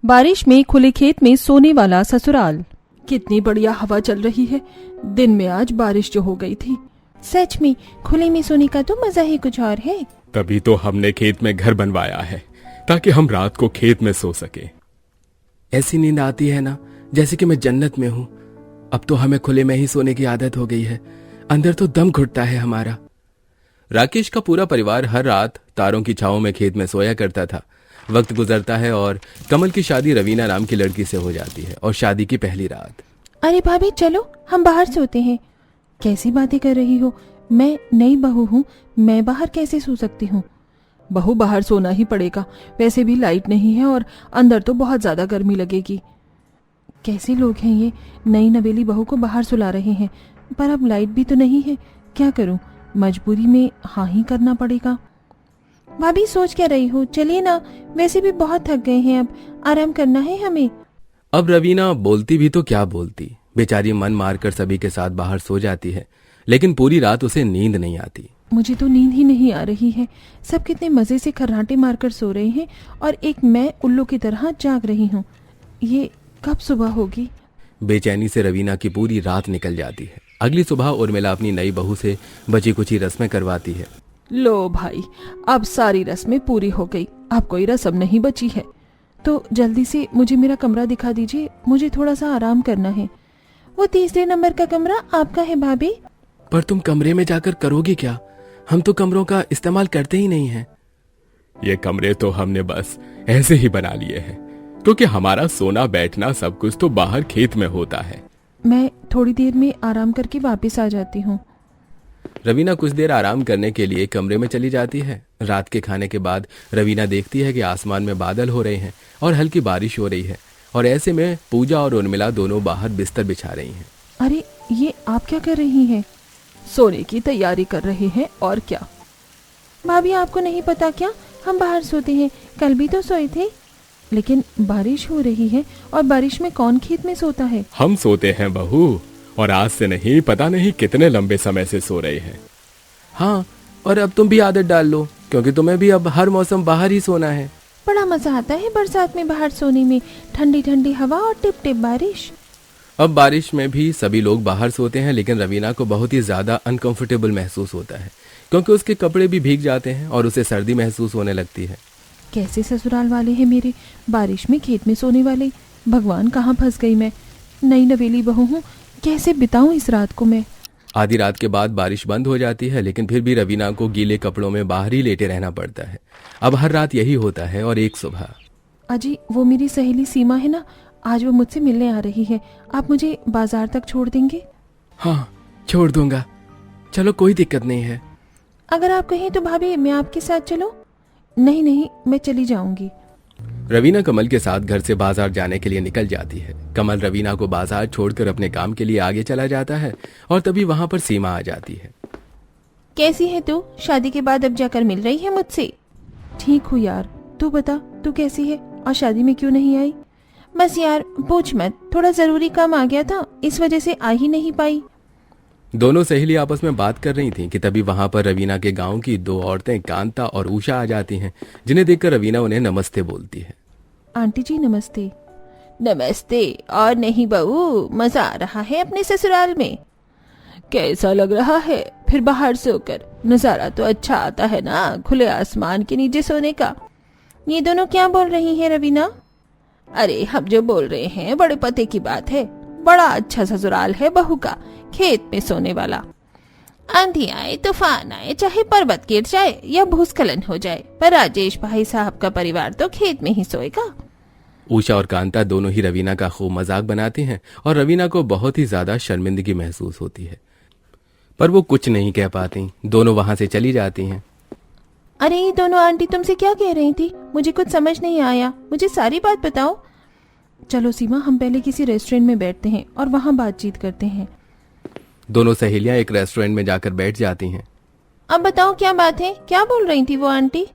बारिश में खुले खेत में सोने वाला ससुराल। कितनी बढ़िया हवा चल रही है। दिन में आज बारिश जो हो गई थी। सच में खुले में सोने का तो मजा ही कुछ और है। तभी तो हमने खेत में घर बनवाया है, ताकि हम रात को खेत में सो सके। ऐसी नींद आती है ना जैसे कि मैं जन्नत में हूँ। अब तो हमें खुले में ही सोने की आदत हो गई है। अंदर तो दम घुटता है हमारा। राकेश का पूरा परिवार हर रात तारों की छांव में खेत में सोया करता था। वक्त गुजरता है और कमल की शादी रवीना नाम की लड़की से हो जाती है और शादी की पहली रात। अरे भाभी चलो हम बाहर सोते हैं। कैसी बातें कर रही हो? मैं नई बहू हूँ, मैं बाहर कैसे सो सकती हूँ? बहू बाहर सोना ही पड़ेगा, वैसे भी लाइट नहीं है और अंदर तो बहुत ज्यादा गर्मी लगेगी। कैसे लोग हैं ये, नई नवेली बहू को बाहर सुला रहे हैं। पर अब लाइट भी तो नहीं है, क्या करूं? मजबूरी में हाँ ही करना पड़ेगा। भाभी सोच क्या रही हो? चलिए ना, वैसे भी बहुत थक गए हैं, अब आराम करना है हमें। अब रवीना बोलती भी तो क्या बोलती, बेचारी मन मारकर सभी के साथ बाहर सो जाती है, लेकिन पूरी रात उसे नींद नहीं आती। मुझे तो नींद ही नहीं आ रही है। सब कितने मजे से खर्राटे मारकर सो रहे हैं और एक मैं उल्लू की तरह जाग रही हूँ। ये कब सुबह होगी? बेचैनी से रवीना की पूरी रात निकल जाती है। अगली सुबह उर्मिला अपनी नई बहू से बची कुची रस्में करवाती है। लो भाई, अब सारी रस्में पूरी हो गई, अब कोई रस्म नहीं बची है। तो जल्दी से मुझे मेरा कमरा दिखा दीजिए, मुझे थोड़ा सा आराम करना है। वो 3 नंबर का कमरा आपका है भाभी? पर तुम कमरे में जाकर करोगी क्या? हम तो कमरों का इस्तेमाल करते ही नहीं हैं। ये कमरे तो हमने बस ऐसे ही बना लिए हैं, क्योंकि हमारा सोना बैठना सब कुछ तो बाहर खेत में होता है। मैं थोड़ी देर में आराम करके वापस आ जाती हूँ। रवीना कुछ देर आराम करने के लिए कमरे में चली जाती है। रात के खाने के बाद रवीना देखती है कि आसमान में बादल हो रहे हैं और हल्की बारिश हो रही है, और ऐसे में पूजा और उर्मिला दोनों बाहर बिस्तर बिछा रही हैं। अरे ये आप क्या कर रही हैं? सोने की तैयारी कर रहे हैं, और क्या। भाभी आपको नहीं पता क्या, हम बाहर सोते हैं, कल भी तो सोए थे। लेकिन बारिश हो रही है और बारिश में कौन खेत में सोता है? हम सोते हैं बहू, और आज से नहीं पता नहीं कितने लंबे समय से सो रहे हैं। हाँ, और अब तुम भी आदत डाल लो, क्योंकि तुम्हें भी अब हर मौसम बाहर ही सोना है। बड़ा मजा आता है बरसात में बाहर सोने में, ठंडी ठंडी हवा और टिप टिप बारिश। अब बारिश में भी सभी लोग बाहर सोते हैं, लेकिन रवीना को बहुत ही ज्यादा अनकंफर्टेबल महसूस होता है, क्योंकि उसके कपड़े भी भीग जाते हैं और उसे सर्दी महसूस होने लगती है। कैसे ससुराल वाले हैं मेरे, बारिश में खेत में सोने वाले। भगवान, कहाँ फंस गई मैं? नई नवेली बहू हूँ, कैसे बिताऊं इस रात को मैं? आधी रात के बाद बारिश बंद हो जाती है, लेकिन फिर भी रवीना को गीले कपड़ों में बाहर ही लेटे रहना पड़ता है। अब हर रात यही होता है। और एक सुबह, अजी वो मेरी सहेली सीमा है ना, आज वो मुझसे मिलने आ रही है। आप मुझे बाजार तक छोड़ देंगे? हाँ, छोड़ दूंगा। चलो, कोई दिक्कत नहीं है। अगर आप कहें तो भाभी मैं आपके साथ चलूं? नहीं नहीं, मैं चली जाऊंगी। रवीना कमल के साथ घर से बाजार जाने के लिए निकल जाती है। कमल रवीना को बाजार छोड़कर अपने काम के लिए आगे चला जाता है, और तभी वहां पर सीमा आ जाती है। कैसी है तू? शादी के बाद अब जाकर मिल रही है मुझसे? ठीक हूँ यार, तू बता, तू कैसी है और शादी में क्यों नहीं आई? बस यार पूछ मत, थोड़ा जरूरी काम आ गया था, इस वजह से आ ही नहीं पाई। दोनों सहेली आपस में बात कर रही थीं कि तभी वहां पर रवीना के गांव की 2 औरतें कांता और उषा आ जाती हैं, जिन्हें देखकर रवीना उन्हें नमस्ते बोलती है। आंटी जी नमस्ते। नमस्ते। और नहीं बहू, मजा आ रहा है अपने ससुराल में? कैसा लग रहा है फिर बाहर सोकर? नजारा तो अच्छा आता है ना, खुले आसमान के नीचे सोने का। ये दोनों क्या बोल रही हैं रवीना? अरे हम जो बोल रहे हैं बड़े पते की बात है। बड़ा अच्छा ससुराल है बहू का, खेत में सोने वाला। आंधी आए, तूफान आए, चाहे पर्वत गिर जाए या भूस्खलन हो जाए, पर राजेश भाई साहब का परिवार तो खेत में ही सोएगा। उषा और कांता दोनों ही रवीना का खूब मजाक बनाती हैं, और रवीना को बहुत ही ज्यादा शर्मिंदगी महसूस होती है, पर वो कुछ नहीं कह पाती। दोनों वहां से चली जाती हैं। अरे ये दोनों आंटी तुमसे क्या कह रही थी? मुझे कुछ समझ नहीं आया, मुझे सारी बात बताओ। चलो सीमा, हम पहले किसी रेस्टोरेंट में बैठते हैं और वहां बातचीत करते हैं। दोनों सहेलियां एक रेस्टोरेंट में जाकर बैठ जाती हैं। अब बताओ क्या बात है, क्या बोल रही थी वो आंटी?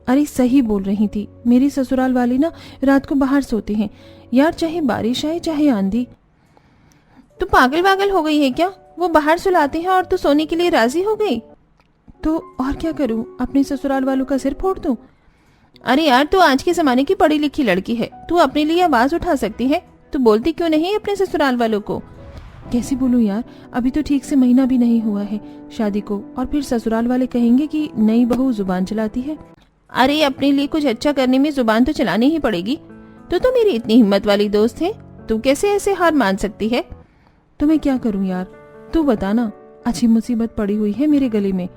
अरे सही बोल रही थी, मेरी ससुराल वाले ना रात को बाहर सोते हैं यार, चाहे बारिश आए चाहे आंधी। तू पागल वागल हो गई है क्या? वो बाहर सुलाते हैं और तू सोने के लिए राजी हो गई? तो और क्या करूं, अपने ससुराल वालों का सिर फोड़ दूं? अरे यार, तू आज के जमाने की पढ़ी लिखी लड़की है, तू अपने लिए आवाज उठा सकती है, तू बोलती क्यों नहीं अपने ससुराल वालों को? कैसे बोलूं यार, अभी तो ठीक से महीना भी नहीं हुआ है शादी को, और फिर ससुराल वाले कहेंगे कि नई बहू जुबान चलाती है। अरे अपने लिए कुछ अच्छा करने में जुबान तो चलानी ही पड़ेगी। तो मेरी इतनी हिम्मत वाली दोस्त है, तू कैसे ऐसे हार मान सकती है? तो मैं क्या करूं यार, तू बता ना। अच्छी मुसीबत पड़ी हुई है मेरे गले में।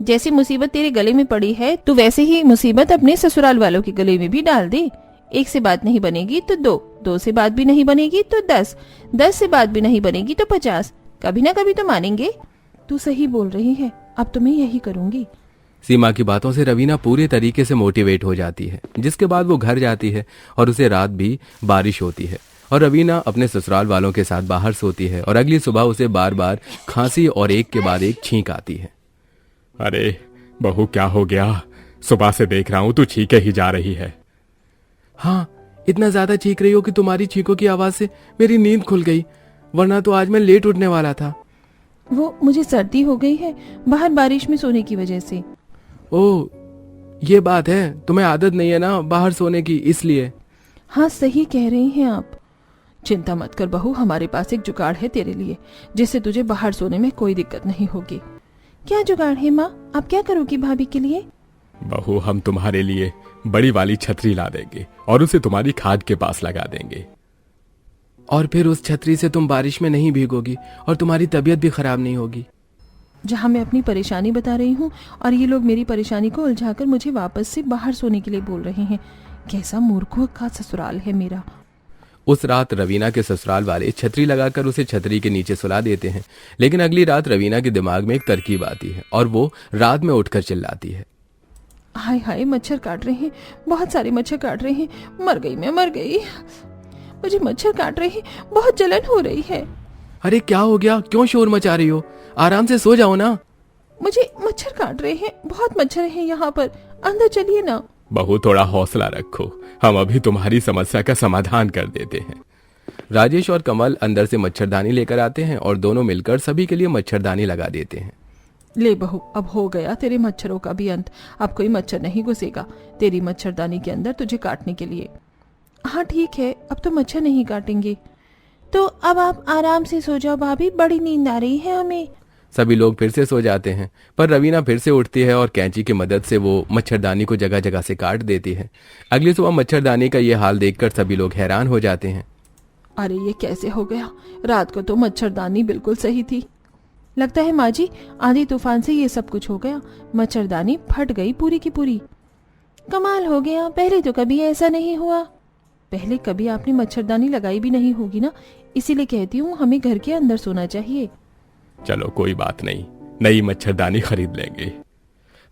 जैसी मुसीबत तेरे गले में पड़ी है, तू वैसे ही मुसीबत अपने ससुराल वालों के गले में भी डाल दे। एक से बात नहीं बनेगी तो दो से बात भी नहीं बनेगी तो 10 से बात भी नहीं बनेगी तो 50। कभी ना कभी तो मानेंगे। तू सही बोल रही है, अब तो मैं यही करूंगी। सीमा की बातों से रवीना पूरे तरीके से मोटिवेट हो जाती है, जिसके बाद वो घर जाती है और उसे रात भी बारिश होती है और रवीना अपने ससुराल वालों के साथ बाहर सोती है और अगली सुबह उसे बार बार खांसी और एक के बाद एक छींक आती है। अरे बहू, क्या हो गया? सुबह से देख रहा हूं तू छींके ही जा रही है। हाँ, इतना ज्यादा चीख रही हो कि तुम्हारी चीखों की आवाज से मेरी नींद खुल गई, वरना तो आज मैं लेट उठने वाला था। वो मुझे सर्दी हो गई है बाहर बारिश में सोने की वजह से। ओह, ये बात है, तुम्हें आदत नहीं है ना बाहर सोने की, इसलिए। हाँ, सही कह रही हैं आप। चिंता मत कर बहू, हमारे पास एक जुगाड़ है तेरे लिए, जिससे तुझे बाहर सोने में कोई दिक्कत नहीं होगी। क्या जुगाड़ है माँ? आप क्या करोगी भाभी के लिए? बहू, हम तुम्हारे लिए बड़ी वाली छतरी ला देंगे और उसे तुम्हारी खाट के पास लगा देंगे। और फिर उस छतरी से तुम बारिश में नहीं भीगोगी और तुम्हारी तबीयत भी खराब नहीं होगी। जहाँ मैं अपनी परेशानी बता रही हूँ और ये लोग मेरी परेशानी को उलझाकर मुझे वापस से बाहर सोने के लिए बोल रहे हैं। कैसा मूर्खों का ससुराल है मेरा। उस रात रवीना के ससुराल वाले छतरी लगाकर उसे छतरी के नीचे सुला देते हैं, लेकिन अगली रात रवीना के दिमाग में एक तरकीब आती है और वो रात में उठकर चिल्लाती है। हाय हाय, मच्छर काट रहे हैं, बहुत सारे मच्छर काट रहे हैं, मर गई मैं, मर गई। मुझे मच्छर काट रहे हैं, बहुत जलन हो रही है। अरे क्या हो गया, क्यों शोर मचा रही हो? आराम से सो जाओ ना। मुझे मच्छर काट रहे हैं, बहुत मच्छर हैं यहाँ पर, अंदर चलिए ना। बहू, थोड़ा हौसला रखो, हम अभी तुम्हारी समस्या का समाधान कर देते हैं। राजेश और कमल अंदर से मच्छरदानी लेकर आते हैं और दोनों मिलकर सभी के लिए मच्छरदानी लगा देते हैं। ले बहू, अब हो गया तेरे मच्छरों का भी अंत। अब कोई मच्छर नहीं घुसेगा तेरी मच्छरदानी के अंदर तुझे काटने के लिए। हाँ ठीक है, अब तो मच्छर नहीं काटेंगे। तो अब आप आराम से सो जाओ भाभी, बड़ी नींद आ रही है हमें। सभी लोग फिर से सो जाते हैं, पर रवीना फिर से उठती है और कैंची की मदद से वो मच्छरदानी को जगह जगह से काट देती है। अगली सुबह मच्छरदानी का ये हाल देखकर सभी लोग हैरान हो जाते हैं। अरे ये कैसे हो गया? रात को तो मच्छरदानी बिल्कुल सही थी। लगता है माँ जी, आंधी तूफान से ये सब कुछ हो गया, मच्छरदानी फट गई पूरी की पूरी। कमाल हो गया, पहले तो कभी ऐसा नहीं हुआ। पहले कभी आपने मच्छरदानी लगाई भी नहीं होगी ना, इसीलिए कहती हूँ हमें घर के अंदर सोना चाहिए। चलो कोई बात नहीं, नई मच्छरदानी खरीद लेंगे।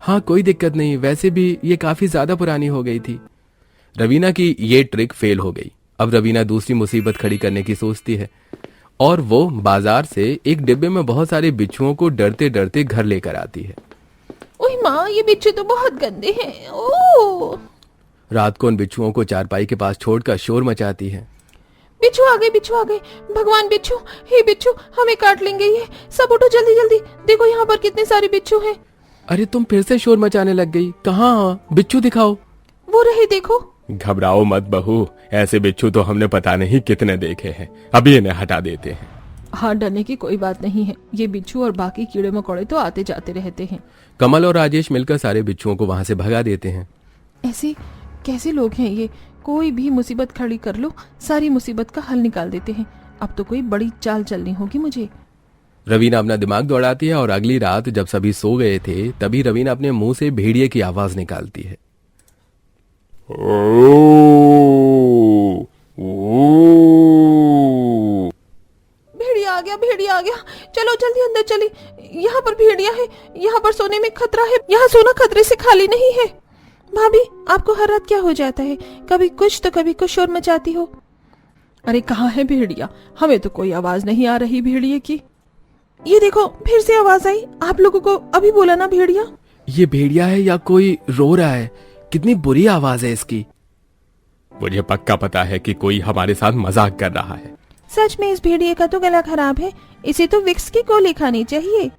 हाँ कोई दिक्कत नहीं, वैसे भी ये काफी ज्यादा पुरानी हो गई थी। रवीना की ये ट्रिक फेल हो गई। अब रवीना दूसरी मुसीबत खड़ी करने की सोचती है और वो बाजार से एक डिब्बे में बहुत सारे बिच्छुओं को डरते डरते घर लेकर आती है। ओह माँ, ये बिच्छू तो बहुत गंदे हैं। ओह! रात को उन बिच्छुओं को चारपाई के पास छोड़कर शोर मचाती है। बिच्छू आ गए, बिच्छू आ गए, भगवान बिच्छू, हे बिच्छू, हमें काट लेंगे ये। सब उठो जल्दी जल्दी, देखो यहाँ पर कितने सारे बिच्छू हैं। अरे तुम फिर से शोर मचाने लग गई, कहाँ? बिच्छू दिखाओ। वो रहे देखो। घबराओ मत बहू, ऐसे बिच्छू तो हमने पता नहीं कितने देखे हैं, अभी इन्हें हटा देते हैं। हाँ, डरने की कोई बात नहीं है, ये बिच्छू और बाकी कीड़े मकोड़े तो आते जाते रहते हैं। कमल और राजेश मिलकर सारे बिच्छुओं को वहां से भगा देते हैं। ऐसे कैसे लोग हैं ये? कोई भी मुसीबत खड़ी कर लो, सारी मुसीबत का हल निकाल देते हैं। अब तो कोई बड़ी चाल चलनी होगी मुझे। रवीना अपना दिमाग दौड़ाती है और अगली रात जब सभी सो गए थे तभी रवीना अपने मुंह से भेड़िए की आवाज निकालती है। भेड़िया आ गया, भेड़िया आ गया, चलो जल्दी अंदर चली। यहाँ पर भेड़िया है, यहाँ पर सोने में खतरा है, यहाँ सोना खतरे से खाली नहीं है। भाभी, आपको हर रात क्या हो जाता है? कभी कुछ तो कभी कुछ शोर मचाती हो। अरे कहाँ है भेड़िया? हमें तो कोई आवाज नहीं आ रही भेड़िए की। ये देखो, फिर से आवाज आई। आप लोगों को अभी बोला ना भेड़िया। ये भेड़िया है या कोई रो रहा है? कितनी बुरी आवाज है इसकी। मुझे पक्का पता है कि कोई हमारे साथ मजाक कर रहा है। सच में इस भेड़िए का तो गला खराब है, इसे तो विक्स की गोली खानी चाहिए।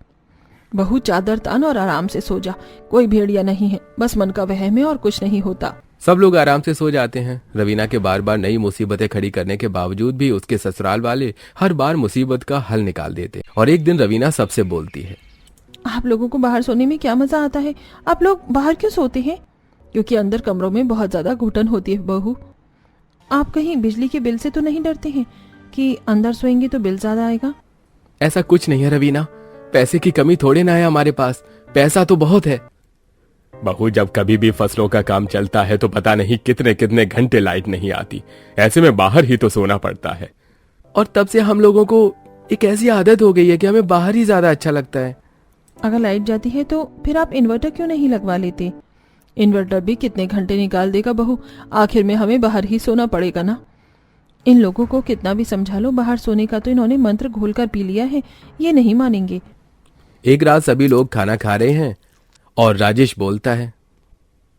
बहू चादर तान और आराम से सो जा, कोई भेड़िया नहीं है, बस मन का वहम है और कुछ नहीं होता। सब लोग आराम से सो जाते हैं। रवीना के बार बार नई मुसीबतें खड़ी करने के बावजूद भी उसके ससुराल वाले हर बार मुसीबत का हल निकाल देते। और एक दिन रवीना सबसे बोलती है, आप लोगों को बाहर सोने में क्या मजा आता है? आप लोग बाहर क्यों सोते हैं? क्योंकि अंदर कमरों में बहुत ज्यादा घुटन होती है बहू। आप कहीं बिजली के बिल से तो नहीं डरते हैं कि अंदर सोएंगे तो बिल ज्यादा आएगा? ऐसा कुछ नहीं है रवीना, पैसे की कमी थोड़े ना है हमारे पास, पैसा तो बहुत है। बहू, जब कभी भी फसलों का काम चलता है तो पता नहीं कितने कितने घंटे लाइट नहीं आती, ऐसे में बाहर ही तो सोना पड़ता है। और तब से हम लोगों को एक ऐसी आदत हो गई है कि हमें बाहर ही ज्यादा अच्छा लगता है। अगर लाइट जाती है तो फिर आप इन्वर्टर क्यों नहीं लगवा लेते? इन्वर्टर भी कितने घंटे निकाल देगा बहू, आखिर में हमें बाहर ही सोना पड़ेगा ना। इन लोगों को कितना भी समझा लो, बाहर सोने का तो इन्होंने मंत्र घोलकर पी लिया है, ये नहीं मानेंगे। एक रात सभी लोग खाना खा रहे हैं और राजेश बोलता है,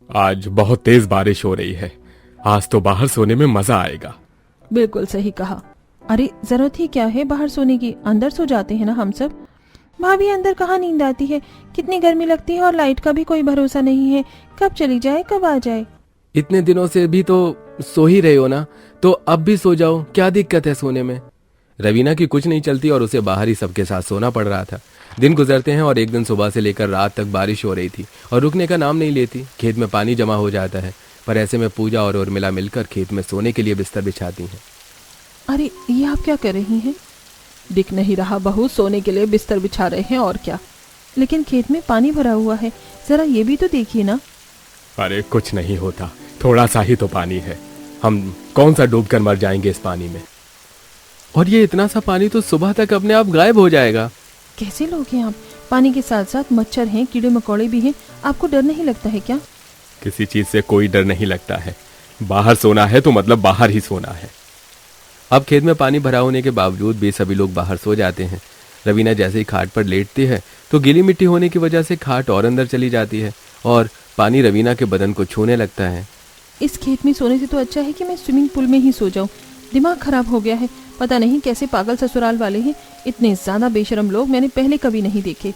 आज बहुत तेज बारिश हो रही है, आज तो बाहर सोने में मजा आएगा। बिल्कुल सही कहा। अरे जरूरत ही क्या है बाहर सोने की, अंदर सो जाते हैं ना हम सब। भाभी, अंदर कहाँ नींद आती है, कितनी गर्मी लगती है और लाइट का भी कोई भरोसा नहीं है, कब चली जाए कब आ जाए। इतने दिनों से भी तो सो ही रहे हो ना, तो अब भी सो जाओ, क्या दिक्कत है सोने में। रवीना की कुछ नहीं चलती और उसे बाहर ही सबके साथ सोना पड़ रहा था। दिन गुजरते हैं और एक दिन सुबह से लेकर रात तक बारिश हो रही थी और रुकने का नाम नहीं लेती। खेत में पानी जमा हो जाता है, पर ऐसे में पूजा और उर्मिला मिलकर खेत में सोने के लिए बिस्तर बिछाती हैं। अरे ये आप क्या कर रही हैं? दिख नहीं रहा बहू, सोने के लिए बिस्तर बिछा रहे हैं और क्या। लेकिन खेत में पानी भरा हुआ है, जरा ये भी तो देखिए ना। अरे कुछ नहीं होता, थोड़ा सा ही तो पानी है, हम कौन सा डूब कर मर जाएंगे इस पानी में। और ये इतना सा पानी तो सुबह तक अपने आप गायब हो जाएगा। कैसे लोग हैं आप? पानी के साथ साथ मच्छर हैं, कीड़े मकोड़े भी हैं, आपको डर नहीं लगता है क्या? किसी चीज से कोई डर नहीं लगता है, बाहर सोना है तो मतलब बाहर ही सोना है। अब खेत में पानी भरा होने के बावजूद भी सभी लोग बाहर सो जाते हैं। रवीना जैसे ही खाट पर लेटती है तो गीली मिट्टी होने की वजह से खाट और अंदर चली जाती है और पानी रवीना के बदन को छूने लगता है। इस खेत में सोने से तो अच्छा है कि मैं स्विमिंग पूल में ही सो जाऊं। दिमाग खराब हो गया है, पता नहीं कैसे पागल ससुराल वाले हैं, इतने ज्यादा बेशरम लोग मैंने पहले कभी नहीं देखे।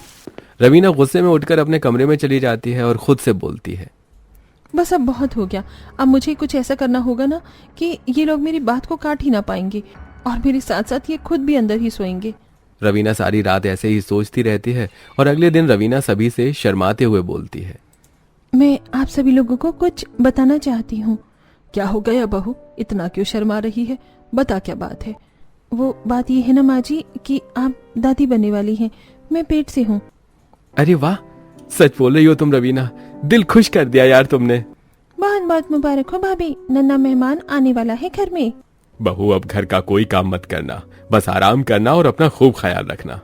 रवीना गुस्से में उठकर अपने कमरे में चली जाती है और खुद से बोलती है, बस अब बहुत हो गया, अब मुझे कुछ ऐसा करना होगा ना कि ये लोग मेरी बात को काट ही ना पाएंगे और मेरे साथ साथ ये खुद भी अंदर ही सोएंगे। रवीना सारी रात ऐसे ही सोचती रहती है और अगले दिन रवीना सभी से शर्माते हुए बोलती है, मैं आप सभी लोगों को कुछ बताना चाहती हूँ। क्या हो गया बहू, इतना क्यों शर्मा रही है? बता क्या बात है। वो बात ये है ना माँ जी कि आप दादी बनने वाली हैं, मैं पेट से हूँ। अरे वाह, सच बोल रही हो तुम रवीना, दिल खुश कर दिया यार तुमने। बहुत बहुत मुबारक हो भाभी, नन्ना मेहमान आने वाला है घर में। बहू, अब घर का कोई काम मत करना, बस आराम करना और अपना खूब ख्याल रखना।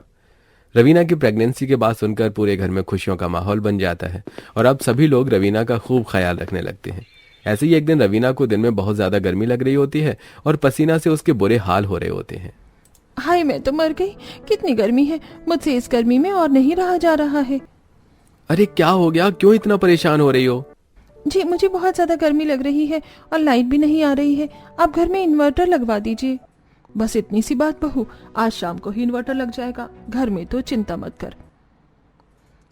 रवीना की प्रेगनेंसी की बात सुनकर पूरे घर में खुशियों का माहौल बन जाता है और अब सभी लोग रवीना का खूब ख्याल रखने लगते हैं। ऐसे ही एक दिन रवीना को दिन में बहुत ज्यादा गर्मी लग रही होती है और पसीना से उसके बुरे हाल हो रहे होते हैं। हाय, मैं तो मर गई, कितनी गर्मी है, मुझसे इस गर्मी में और नहीं रहा जा रहा है। अरे क्या हो गया, क्यों इतना परेशान हो रही हो? जी मुझे बहुत ज्यादा गर्मी लग रही है और लाइट भी नहीं आ रही है, आप घर में इन्वर्टर लगवा दीजिए। बस इतनी सी बात बहू, आज शाम को ही इन्वर्टर लग जाएगा, घर में तो चिंता मत कर।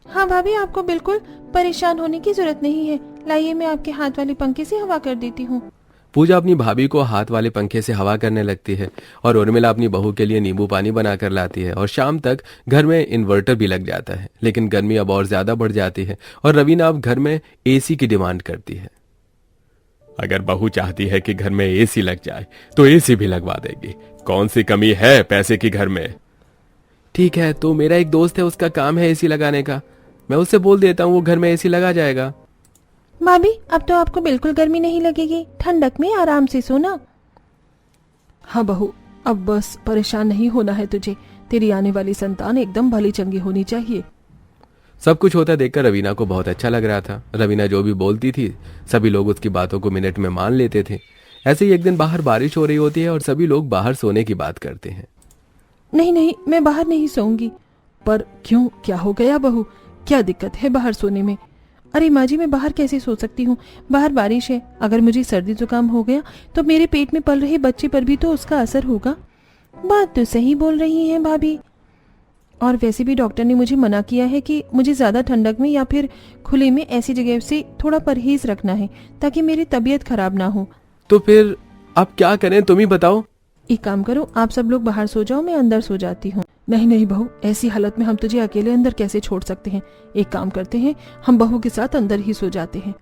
हाँ भाभी, आपको बिल्कुल परेशान होने की जरूरत नहीं है, लाइए मैं आपके हाथ वाले पंखे से हवा कर देती हूँ। पूजा अपनी भाभी को हाथ वाले पंखे से हवा करने लगती है और उर्मिला अपनी बहू के लिए नींबू पानी बनाकर लाती है और शाम तक घर में इन्वर्टर भी लग जाता है। लेकिन गर्मी अब और ज्यादा बढ़ जाती है और रवीना अब घर में एसी की डिमांड करती है। अगर बहू चाहती है कि घर में एसी लग जाए तो एसी भी लगवा देगी, कौन सी कमी है पैसे की घर में। ठीक है, तो मेरा एक दोस्त है, उसका काम है एसी लगाने का, मैं उससे बोल देता हूँ, वो घर में एसी लगा जाएगा। भाभी, अब तो आपको बिल्कुल गर्मी नहीं लगेगी, ठंडक में आराम से सोना। हाँ बहू, अब बस परेशान नहीं होना है तुझे, तेरी आने वाली संतान एकदम भली चंगी होनी चाहिए। सब कुछ होता देखकर रवीना को बहुत अच्छा लग रहा था। रवीना जो भी बोलती थी सभी लोग उसकी बातों को मिनट में मान लेते थे। ऐसे ही एक दिन बाहर बारिश हो रही होती है और सभी लोग बाहर सोने की बात करते हैं। नहीं नहीं, मैं बाहर नहीं सोऊंगी। पर क्यों, क्या हो गया बहू, क्या दिक्कत है बाहर सोने में? अरे माँ जी, मैं बाहर कैसे सो सकती हूँ, बाहर बारिश है, अगर मुझे सर्दी जुकाम हो गया तो मेरे पेट में पल रहे बच्चे पर भी तो उसका असर होगा। बात तो सही बोल रही हैं भाभी। और वैसे भी डॉक्टर ने मुझे मना किया है कि मुझे ज्यादा ठंडक में या फिर खुले में ऐसी जगह से थोड़ा परहेज रखना है ताकि मेरी तबीयत खराब ना हो। तो फिर अब क्या करें, तुम ही बताओ। एक काम करो, आप सब लोग बाहर सो जाओ, मैं अंदर सो जाती हूँ। नहीं नहीं बहू, ऐसी हालत में हम तुझे अकेले अंदर कैसे छोड़ सकते हैं। एक काम करते हैं, हम बहू के साथ अंदर ही सो जाते हैं।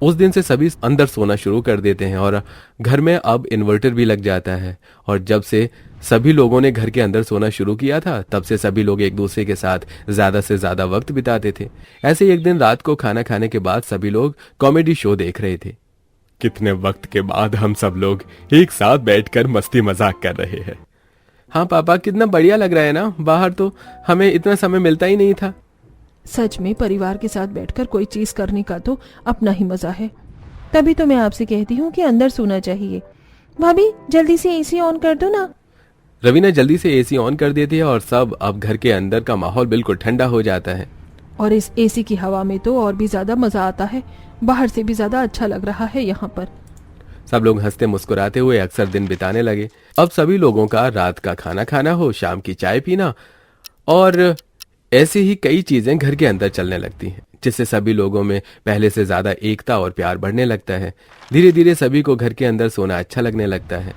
उस दिन से सभी अंदर सोना शुरू कर देते हैं और घर में अब इन्वर्टर भी लग जाता है। और जब से सभी लोगों ने घर के अंदर सोना शुरू किया था, तब से सभी लोग एक दूसरे के साथ ज्यादा से ज्यादा वक्त बिताते थे। ऐसे ही एक दिन रात को खाना खाने के बाद सभी लोग कॉमेडी शो देख रहे थे। कितने वक्त के बाद हम सब लोग एक साथ बैठकर मस्ती मजाक कर रहे हैं। हाँ पापा, कितना बढ़िया लग रहा है ना। बाहर तो हमें इतना समय मिलता ही नहीं था। सच में परिवार के साथ बैठकर कोई चीज करने का तो अपना ही मजा है। तभी तो मैं आपसे कहती हूँ कि अंदर सोना चाहिए। भाभी जल्दी से एसी ऑन कर दो ना। रवीना जल्दी से एसी ऑन कर देती है और सब अब घर के अंदर का माहौल बिल्कुल ठंडा हो जाता है। और इस एसी की हवा में तो और भी ज्यादा मजा आता है। बाहर से भी ज्यादा अच्छा लग रहा है यहाँ पर। सब लोग हंसते मुस्कुराते हुए अक्सर दिन बिताने लगे। अब सभी लोगों का रात का खाना खाना हो, शाम की चाय पीना और ऐसी ही कई चीजें घर के अंदर चलने लगती हैं, जिससे सभी लोगों में पहले से ज्यादा एकता और प्यार बढ़ने लगता है। धीरे धीरे सभी को घर के अंदर सोना अच्छा लगने लगता है।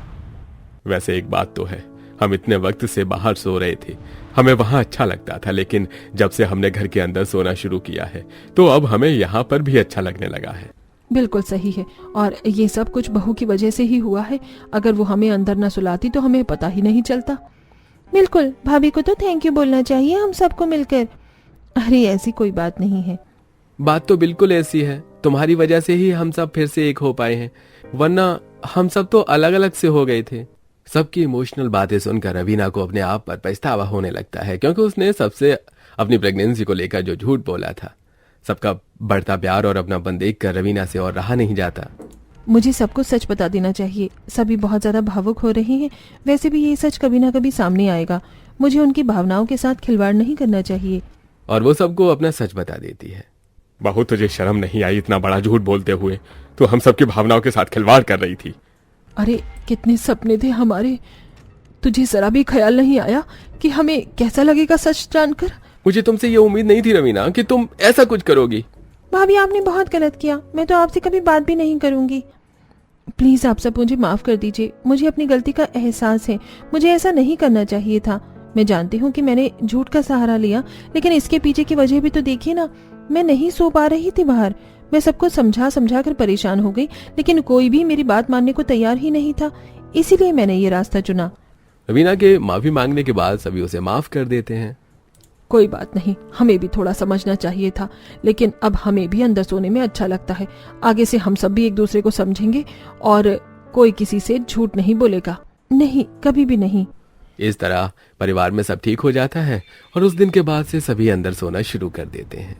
वैसे एक बात तो है, हम इतने वक्त से बाहर सो रहे थे, हमें वहां अच्छा लगता था, लेकिन जब से हमने घर के अंदर सोना शुरू किया है तो अब हमें यहाँ पर भी अच्छा लगने लगा है। बिल्कुल सही है, और ये सब कुछ बहू की वजह से ही हुआ है। अगर वो हमें अंदर न सुलाती तो हमें पता ही नहीं चलता। बिल्कुल, भाभी को तो थैंक यू बोलना चाहिए हम सबको मिलकर। अरे ऐसी कोई बात नहीं है। बात तो बिल्कुल ऐसी है, तुम्हारी वजह से ही हम सब फिर से एक हो पाए हैं, वरना हम सब तो अलग अलग से हो गए थे। सबकी इमोशनल बातें सुनकर रवीना को अपने आप पर पछतावा होने लगता है, क्योंकि उसने सबसे अपनी प्रेगनेंसी को लेकर जो झूठ बोला था। सबका बढ़ता प्यार और अपनापन देखकर रवीना से और रहा नहीं जाता। मुझे सबको सच बता देना चाहिए। सभी बहुत ज्यादा भावुक हो रहे हैं। वैसे भी ये सच कभी ना कभी सामने आएगा। मुझे उनकी भावनाओं के साथ खिलवाड़ नहीं करना चाहिए। और वो सबको अपना सच बता देती है। बहू, तुझे शर्म नहीं आई इतना बड़ा झूठ बोलते हुए? तो हम सबकी भावनाओं के साथ खिलवाड़ कर रही थी। अरे कितने सपने थे हमारे। तुझे जरा भी ख्याल नहीं आया कि हमें कैसा लगेगा सच जानकर? मुझे तुमसे ये उम्मीद नहीं थी रवीना कि तुम ऐसा कुछ करोगी। भाभी आपने बहुत गलत किया। मैं तो आपसे कभी बात भी नहीं करूंगी। प्लीज आप सब मुझे माफ कर दीजिए। मुझे अपनी गलती का एहसास है। मुझे ऐसा नहीं करना चाहिए था। मैं जानती हूँ कि मैंने झूठ का सहारा लिया, लेकिन इसके पीछे की वजह भी तो देखिए ना। मैं नहीं सो पा रही थी बाहर। मैं सबको समझा समझा कर परेशान हो गई, लेकिन कोई भी मेरी बात मानने को तैयार ही नहीं था। इसीलिए मैंने ये रास्ता चुना। रवीना के माफी मांगने के बाद सभी उसे माफ कर देते हैं। कोई बात नहीं, हमें भी थोड़ा समझना चाहिए था, लेकिन अब हमें भी अंदर सोने में अच्छा लगता है। आगे से हम सब भी एक दूसरे को समझेंगे और कोई किसी से झूठ नहीं बोलेगा। नहीं, कभी भी नहीं। इस तरह परिवार में सब ठीक हो जाता है और उस दिन के बाद से सभी अंदर सोना शुरू कर देते हैं।